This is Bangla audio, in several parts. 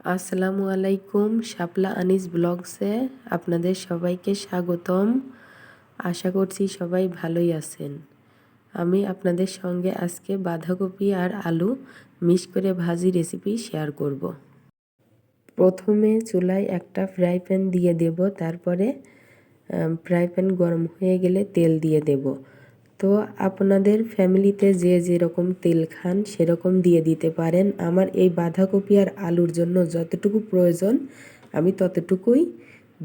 আসসালামু আলাইকুম। শাপলা আনিস ব্লগসে আপনাদের সবাইকে স্বাগতম। আশা করছি সবাই ভালোই আছেন। আমি আপনাদের সঙ্গে আজকে বাঁধাকপি আর আলু মিক্স করে ভাজি রেসিপি শেয়ার করব। প্রথমে চুলায় একটা ফ্রাই প্যান দিয়ে দেব, তারপরে ফ্রাই প্যান গরম হয়ে গেলে তেল দিয়ে দেব। তো আপনাদের ফ্যামিলিতে যে যেরকম তেল খান সেরকম দিয়ে দিতে পারেন। আমার এই বাঁধাকপি আর আলুর জন্য যতটুকু প্রয়োজন আমি ততটুকুই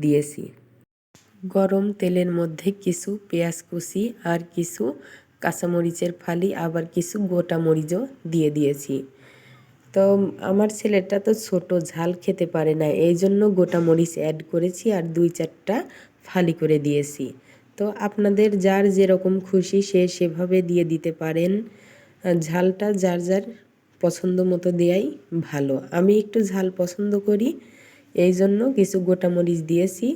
দিয়েছি। গরম তেলের মধ্যে কিছু পেঁয়াজ কুচি আর কিছু কাঁচামরিচের ফালি, আবার কিছু গোটা মরিচও দিয়ে দিয়েছি। তো আমার ছেলেটা তো ছোট, ঝাল খেতে পারে না, এই জন্য গোটা মরিচ অ্যাড করেছি আর 2-4টা ফালি করে দিয়েছি। তো আপনাদের যার যেরকম খুশি সে সেভাবে দিয়ে দিতে পারেন। ঝালটা যার যার পছন্দ মতো দেওয়াই ভালো। আমি একটু ঝাল পছন্দ করি, এই জন্য কিছু গোটা মরিচ দিয়েছি,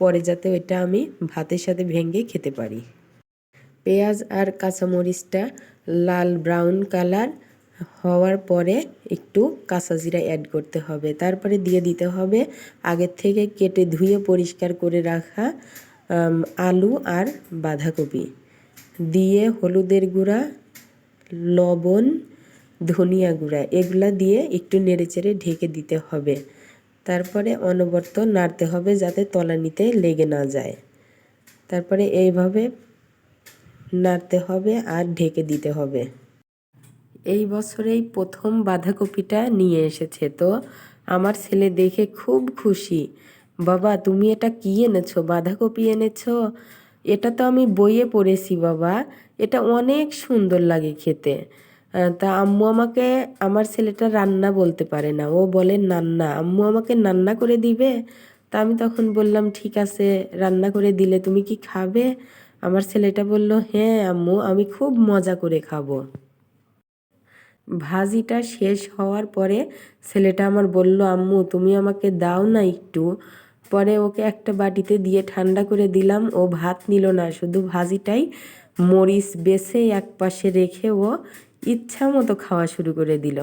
পরে যাতে ওইটা আমি ভাতের সাথে ভেঙে খেতে পারি। পেঁয়াজ আর কাঁচামরিচটা লাল ব্রাউন কালার হওয়ার পরে একটু কাঁচা জিরা অ্যাড করতে হবে। তারপরে দিয়ে দিতে হবে আগের থেকে কেটে ধুয়ে পরিষ্কার করে রাখা আলু আর বাঁধাকপি। দিয়ে হলুদের গুঁড়া, লবণ, ধনিয়া গুঁড়া এগুলা দিয়ে একটু নেড়েচেড়ে ঢেকে দিতে হবে। তারপরে অনবরত নাড়তে হবে যাতে তলানিতে লেগে না যায়। তারপরে এইভাবে নাড়তে হবে আর ঢেকে দিতে হবে। এই বছরেই প্রথম বাঁধাকপিটা নিয়ে এসেছে, তো আমার ছেলে দেখে খুব খুশি। বাবা, তুমি এটা কি এনেছো? বাঁধাকপি এনেছো? এটা তো আমি বইয়ে পড়েছি বাবা, এটা অনেক সুন্দর লাগে খেতে। তা আম্মু আমাকে, আমার ছেলেটা রান্না বলতে পারে না, ও বলে নান্না, আম্মু আমাকে রান্না করে দিবে? তা আমি তখন বললাম ঠিক আছে, রান্না করে দিলে তুমি কি খাবে? আমার ছেলেটা বলল হ্যাঁ আম্মু, আমি খুব মজা করে খাবো। ভাজিটা শেষ হওয়ার পরে ছেলেটা আমার বলল আম্মু তুমি আমাকে দাও না একটু। পরে ওকে একটা বাটিতে দিয়ে ঠান্ডা করে দিলাম। ও ভাত নিল না, শুধু ভাজিটাই মরিচ বেছে এক পাশে রেখে ও ইচ্ছা মতো খাওয়া শুরু করে দিল।